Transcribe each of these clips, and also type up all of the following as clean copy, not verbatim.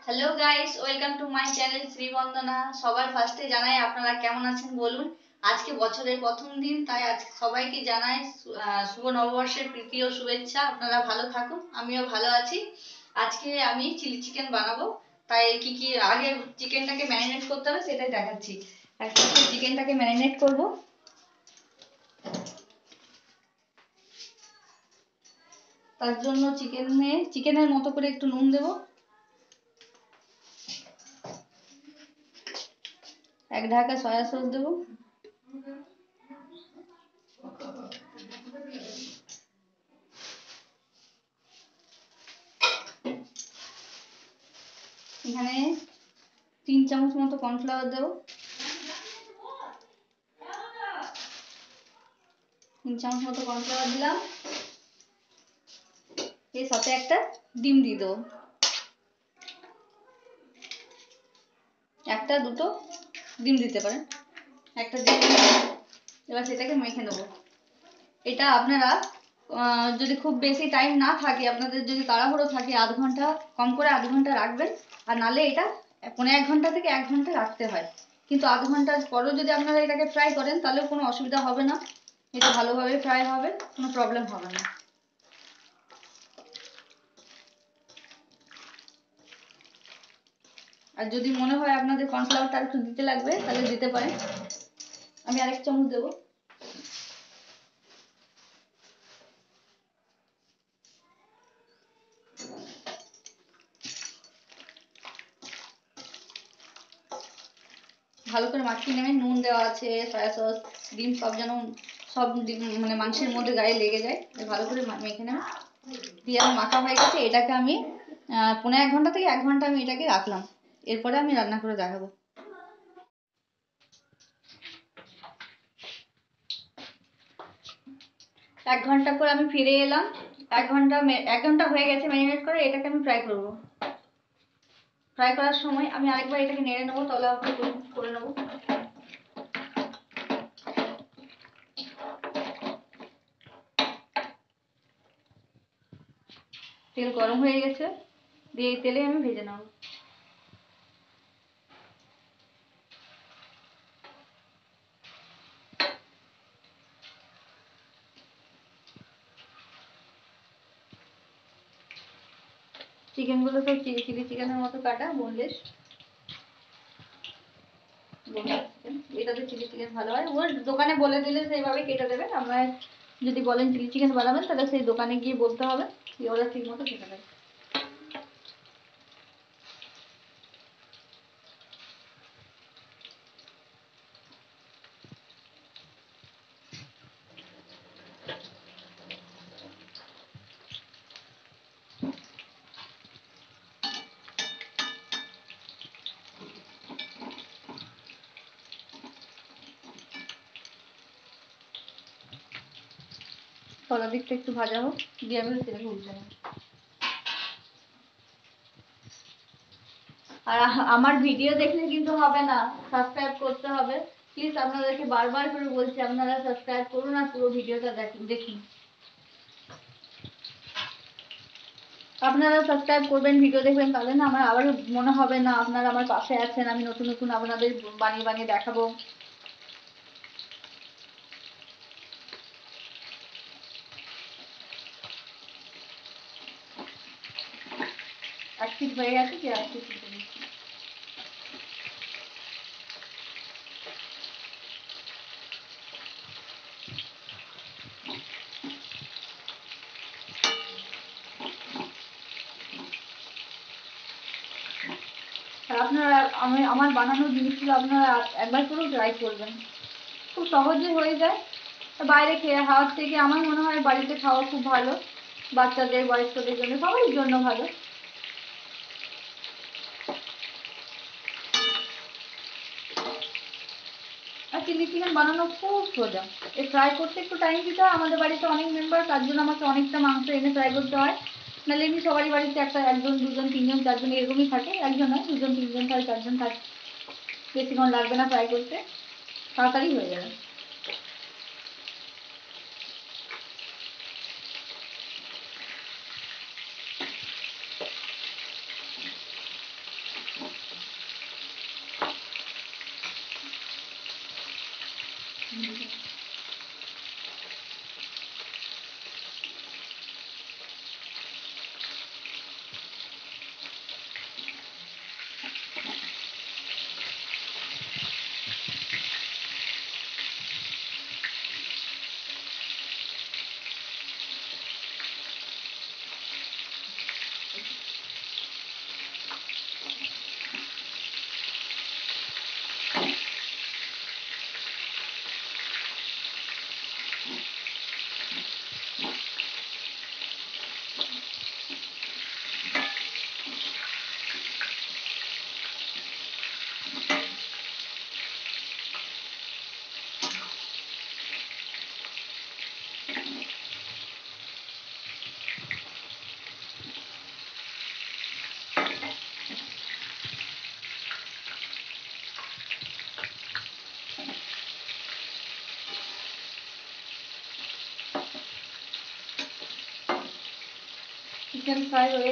Hello guys, welcome to my channel Shribandana. সবার ফার্স্টে জানাই আপনারা কেমন আছেন বলুন। আজকে বছরের প্রথম দিন, তাই আজকে সবাইকে জানাই শুভ নববর্ষের প্রীতি ও শুভেচ্ছা। আপনারা ভালো থাকুন, আমিও ভালো আছি। আজকে আমি চিলি চিকেন বানাবো, তাই কি কি আগে চিকেনটাকে ম্যারিনেট করতে হবে সেটাই দেখাচ্ছি। একটা চিকেনটাকে ম্যারিনেট করব। তার জন্য চিকেনের মতো করে একটু নুন দেবো, এক ঢাকা সয়া সস দেবো, এখানে 3 চামচ মতো কর্নফ্লাওয়ার দেবো, 3 চামচ মতো কর্নফ্লাওয়ার দিলাম। এর সাথে একটা ডিম দিয়ে দেবো, একটা দুটো ডিম দিতে পারেন, একটা ডিম। এবার সেটাকে মেখে নেবো। এটা আপনারা যদি খুব বেশি টাইম না থাকে, আপনাদের যদি তাড়াহুড়ো থাকে, আধ ঘন্টা, কম করে আধ ঘন্টা রাখবেন। আর নালে এটা 1.5 ঘন্টা থেকে 1 ঘন্টা রাখতে হয়। কিন্তু আধ ঘন্টার পরেও যদি আপনারা এটাকে ফ্রাই করেন তাহলেও কোনো অসুবিধা হবে না, এটা ভালোভাবে ফ্রাই হবে, কোনো প্রবলেম হবে না। আর যদি মনে হয় আপনাদের কর্নফ্লাওয়ারটা একটু দিতে লাগবে তাহলে দিতে পারেন, আমি আরেক চামচ দেবো। ভালো করে মাখিয়ে নেবেন, নুন দেওয়া আছে, সয়া সস, ডিম সব যেন সব মানে মাংসের মধ্যে গায়ে লেগে যায়, ভালো করে মেখে নেবেন। দিয়ে আমার মাখা হয়ে গেছে, এটাকে আমি 1.5 ঘন্টা থেকে 1 ঘন্টা আমি এটাকে রাখলাম। এরপরে আমি রান্না করে দেখাবো। 1 ঘন্টা পর আমি ফিরে এলাম। 1 ঘন্টা হয়ে গেছে ম্যারিনেট করে, এটাকে আমি ফ্রাই করবো। ফ্রাই করার সময় আমি আরেকবার এটাকে নেড়ে নেবো, তাহলে করে নেবো। তেল গরম হয়ে গেছে, দিয়ে এই তেলে আমি ভেজে নেবো। চিকেনগুলো তো চিলি চিকেনের মতো কাটা, বোনলেস। এটাতে চিলি চিকেন ভালো হয়, ওর দোকানে বলে দিলে সেইভাবে কেটে দেবে। আমরা যদি বলেন চিলি চিকেন বানাবেন তাহলে সেই দোকানে গিয়ে বলতে হবে, ওরা ঠিক মতো কেটে দেবে। তলার দিকটা একটু ভাজা হোক, দিয়ে আমি তেলে উল্টে নেব। আর আমার ভিডিও দেখলে কিন্তু হবে না, সাবস্ক্রাইব করতে হবে। প্লিজ আপনাদেরকে বারবার করে বলছি, আপনারা সাবস্ক্রাইব করুন আর পুরো ভিডিওটা দেখুন। আপনারা সাবস্ক্রাইব করবেন, ভিডিও দেখবেন, তাহলে না আমার আবার মনে হবে না আপনারা আমার পাশে আছেন, আমি নতুন নতুন আপনাদের বানিয়ে বানিয়ে দেখাবো। এক পিস হয়ে গেছে, কি এক পিস দিচ্ছি। আর আপনারা আমার বানানো জিনিসগুলো আপনারা একবার করেও ট্রাই করবেন, খুব সহজে হয়ে যায়। বাইরে খাওয়ার থেকে আমার মনে হয় বাড়িতে খাওয়া খুব ভালো, বাচ্চাদের, বয়স্কদের জন্য, সবার জন্য ভালো। আর চিলি চিকেন বানানো খুব সোজা, এই ফ্রাই করতে একটু টাইম দিতে হয়। আমাদের বাড়িতে অনেক মেম্বার, তার জন্য আমাকে অনেকটা মাংস এনে ফ্রাই করতে হয়। নাহলে এমনি সবারই বাড়িতে একজন দুজন তিনজন চারজন এরকমই থাকে, একজন নয়, দুজন তিনজন থাকে, চারজন থাকে, বেশিক্ষণ লাগবে না ফ্রাই করতে, তাড়াতাড়ি হয়ে যাবে। চিকেন ফ্রাই হয়ে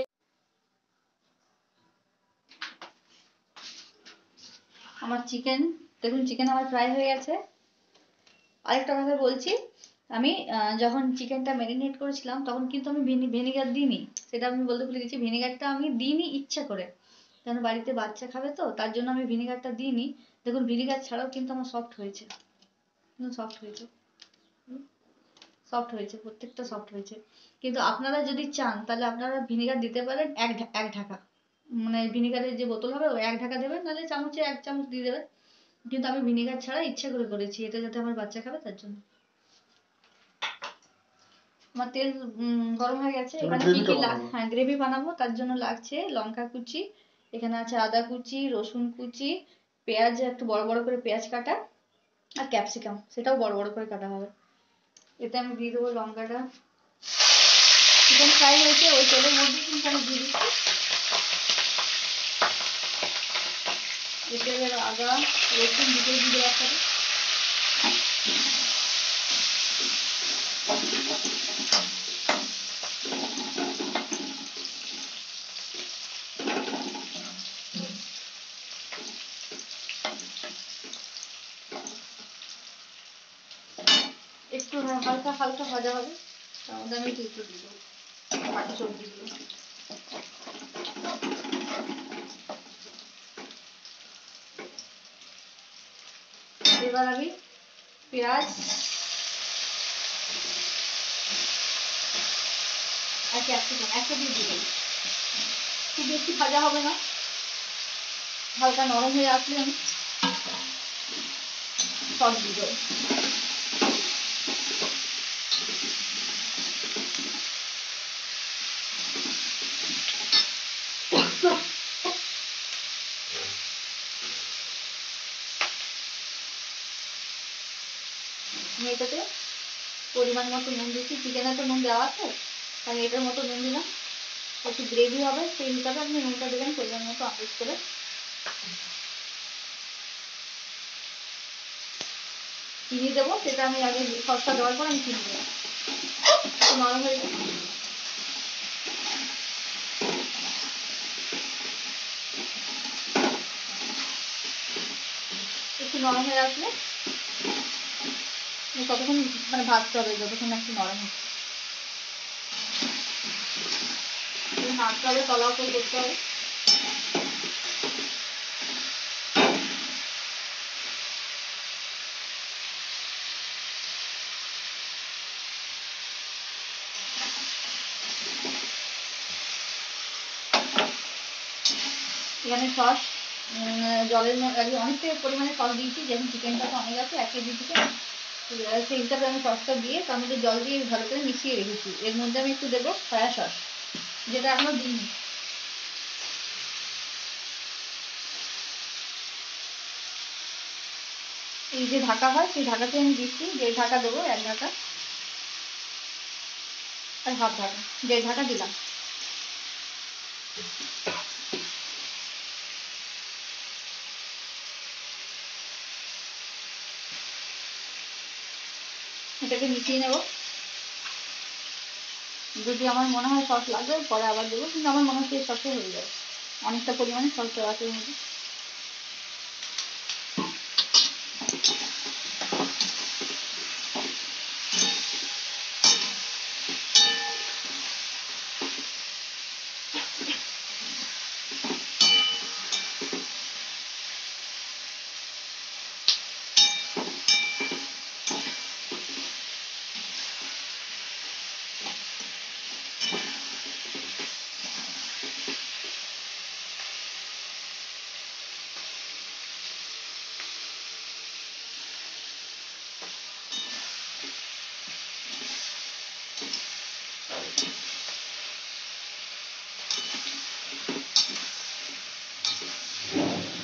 আমার চিকেন, দেখুন চিকেন আমার ফ্রাই হয়ে গেছে। আরেকটা কথা বলছি, আমি যখন চিকেনটা ম্যারিনেট করেছিলাম তখন কিন্তু আমি ভিনিগার দিইনি, সেটা আমি বলতে ভুলে গেছি। ভিনিগারটা আমি দিইনি ইচ্ছা করে, কারণ বাড়িতে বাচ্চা খাবে তো, তার জন্য আমি ভিনিগারটা দিইনি। দেখুন ভিনিগার ছাড়াও কিন্তু আমার সফট হয়েছে, সফট হয়েছে, সফট হয়েছে, প্রত্যেকটা সফট হয়েছে। কিন্তু আপনারা যদি চান তাহলে আপনারা ভিনিগার দিতে পারেন এক ঢাকা, মানে ভিনিগারের যে বোতল হবে ওই এক ঢাকা দেবেন, নাহলে চামচে এক চামচ দিয়ে দেবেন। কিন্তু আমি ভিনিগার ছাড়া ইচ্ছা করে করেছি, এটা যাতে আমার বাচ্চা খাবে তার জন্য। আমার তেল গরম হয়ে গেছে। এখানে কি কি হ্যাঁ গ্রেভি বানাবো, তার জন্য লাগছে লঙ্কা কুচি, এখানে আছে আদা কুচি, রসুন কুচি, পেঁয়াজ একটু বড় বড় করে পেঁয়াজ কাটা, আর ক্যাপসিকাম সেটাও বড় বড় করে কাটা হবে। এতে আমি দিয়ে দেবো লঙ্কাটা। চিকেন ফ্রাই হয়েছে ওই তেলের মধ্যে কিন্তু আমি দিয়ে দিচ্ছি এতে আদা রসুন দুটোই দিয়ে দেওয়ার সাথে। একটু হালকা হালকা ভাজা হবে, তার মধ্যে আমি একটু দিব বাকি সবজিগুলো। এবার আমি পেঁয়াজ আর ক্যাপসিকাম একসাথে দিয়ে দেবো। খুব বেশি ভাজা হবে না, হালকা নরম হয়ে আসলে আমি সস দিয়ে দেবো। আমি এটাতে পরিমাণ মতো নুন দিচ্ছি, চিকেনে তো নুন দেওয়া আছে, আমি এটার মতো নুন দিলাম। একটু গ্রেভি হবে সেই হিসাবে আপনি নুনটা দেবেন পরিমাণ মতো আন্দাজ করে। চিনি দেবো, সেটা আমি আগে সসটা দেওয়ার পর আমি চিনি দেবো। একটু নরম হয়ে যাবে, একটু নরম হয়ে আসলে ততক্ষণ মানে ভাজতে হবে যতক্ষণ একটু নরম হচ্ছে। নাড়তে হবে, তলা উপর করতে হবে। এখানে সস জলের মধ্যে অনেকটা পরিমাণে সস দিয়েছি, যেমন চিকেনটা তো অনেক আছে 1 কেজি চিকেন, সেই হিসাবে আমি সসটা দিয়ে তার মধ্যে জল দিয়ে ভালো করে মিশিয়ে রেখেছি। এর মধ্যে আমি একটু দেবো সয়া সস, যেটা এখনো দিইনি। এই যে ঢাকা হয় সেই ঢাকাতে আমি দিচ্ছি, যে ঢাকা দেবো 1 ঢাকা আর হাফ ঢাকা, যে ঢাকা দিলাম। এটাকে মিশিয়ে নেব। যদি আমার মনে হয় সস লাগবে পরে আবার দেবো, কিন্তু আমার মনে হচ্ছে এই সসে হয়ে যাবে, অনেকটা পরিমাণে সস দেওয়া আছে এর মধ্যে।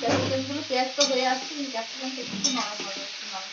ক্যাপসিকামগুলো পেঁয়াজ তো হয়ে আসছে, ক্যাপসিকামটা একটু নরম হবে, একটু নরম।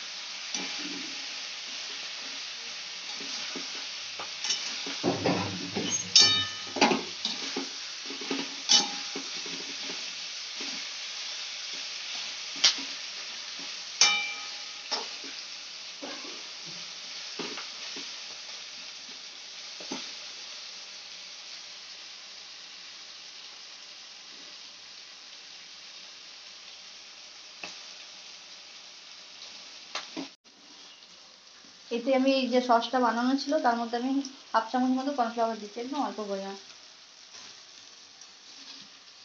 এতে আমি এই যে সসটা বানানো ছিল তার মধ্যে আমি 1/2 চামচ মতো কর্নফ্লাওয়ার দিচ্ছি, একদম অল্প পরিমাণ।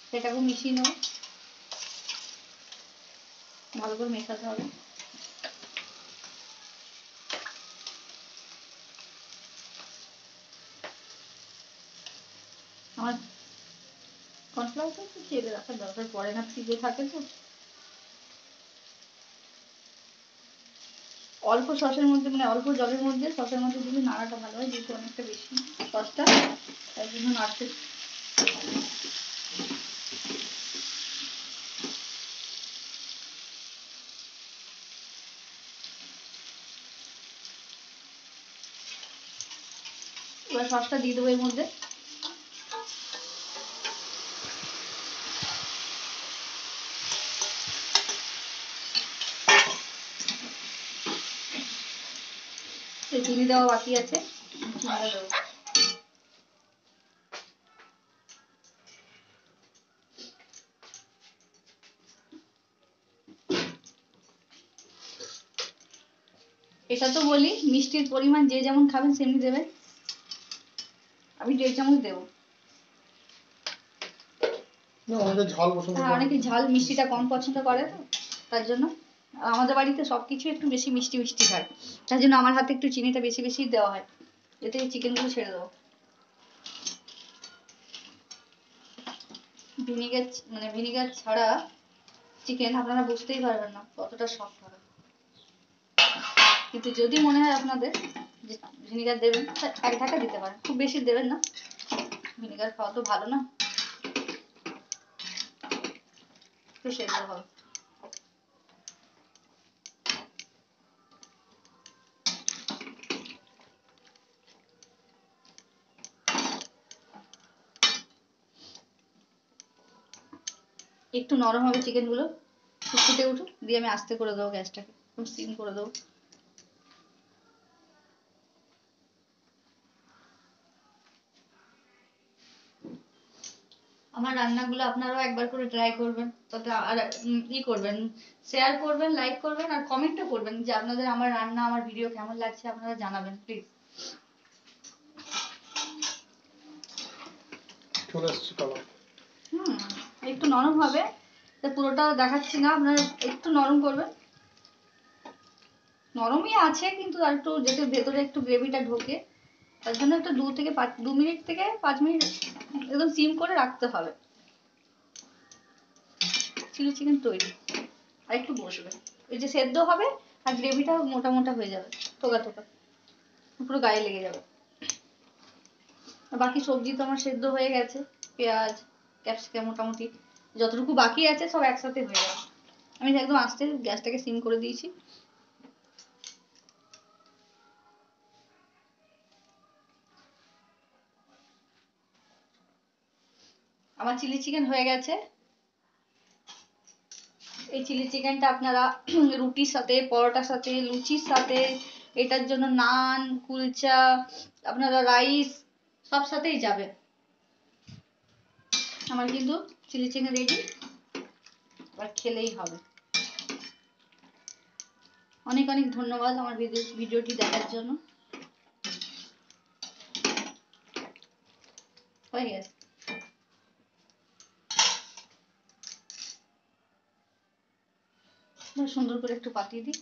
সেটাকে মিশিয়ে নেবো, ভালো করে মেশাতে হবে। আমার কর্নফ্লাওয়ারটা একটু চেলে রাখার দরকার পড়ে না, ফ্রিজে থাকে তো। অল্প সসের মধ্যে মানে অল্প জলের মধ্যে সসের মধ্যে দিলে নাড়াটা ভালো হয়, যেহেতু অনেকটা বেশি সসটা, তাই জন্য নাড়তে। এবার সসটা দিয়ে দেবো এর মধ্যে। চিনি দেওয়া বাকি আছে, চিনিটা দেবো। এটা তো বলি মিষ্টির পরিমাণ যে যেমন খাবেন সেমনি দেবেন, আমি 1.5 চামচ দেবো। হ্যাঁ, অনেকে ঝাল মিষ্টিটা কম পছন্দ করে তো, তার জন্য। আমাদের বাড়িতে সবকিছু একটু বেশি মিষ্টি মিষ্টি খায়, তার জন্য আমার হাতে একটু চিনিটা বেশি বেশি দেওয়া হয়, এতে চিকেনগুলো ছেড়ে দেবো। ভিনিগার মানে ভিনিগার ছাড়া চিকেন আপনারা বুঝতেই পারবেন না কতটা সফট হবে। কিন্তু যদি মনে হয় আপনাদের যে ভিনিগার দেবেন, 1 ঢাকা দিতে পারেন, খুব বেশি দেবেন না, ভিনিগার খাওয়া তো ভালো না। একটু সেদ্ধ হবে। একটু নরম হবে চিকেন গুলো, ফুটে উঠুক, দিয়ে আমি আস্তে করে দেবো গ্যাসটাকে, একদম সিম করে দেবো। আমার রান্নাগুলো আপনারাও একবার করে ট্রাই করবেন, তাতে আর করবেন, শেয়ার করবেন, লাইক করবেন, আর কমেন্টও করবেন যে আপনাদের আমার রান্না আমার ভিডিও কেমন লাগছে, আপনারা জানাবেন প্লিজ। চলে এসেছে কালার। একটু নরম হবে, তা পুরোটা দেখাচ্ছি না, আপনারা একটু নরম করবেন। নরমই আছে কিন্তু আর একটু যাতে ভেতরে একটু গ্রেভিটা ঢোকে, তার জন্য একটু 2 মিনিট থেকে 5 মিনিট একদম সিম করে রাখতে হবে। চিলি চিকেন তৈরি, আর একটু বসবে, ওই যে সেদ্ধ হবে আর গ্রেভিটা মোটা মোটা হয়ে যাবে, টোকা টোকা, পুরো গায়ে লেগে যাবে। আর বাকি সবজি তো আমার সেদ্ধ হয়ে গেছে, পেঁয়াজ ক্যাপসিকাম মোটামুটি যতটুকু বাকি আছে সব একসাথে হয়ে যাবে। আমি একদম আস্তে গ্যাসটাকে সিম করে দিয়েছি। আমার চিলি চিকেন হয়ে গেছে। এই চিলি চিকেনটা আপনারা রুটির সাথে, পরোটার সাথে, লুচির সাথে, এটার জন্য নান, কুলচা, আপনারা রাইস, সব সাথেই যাবে। আমার কিন্তু চিলি চিকেন রেডি, আর খেলেই হবে। অনেক অনেক ধন্যবাদ আমার ভিডিওটি দেখার জন্য। হয়ে গেছে। সুন্দর করে একটু পাতিয়ে দিই।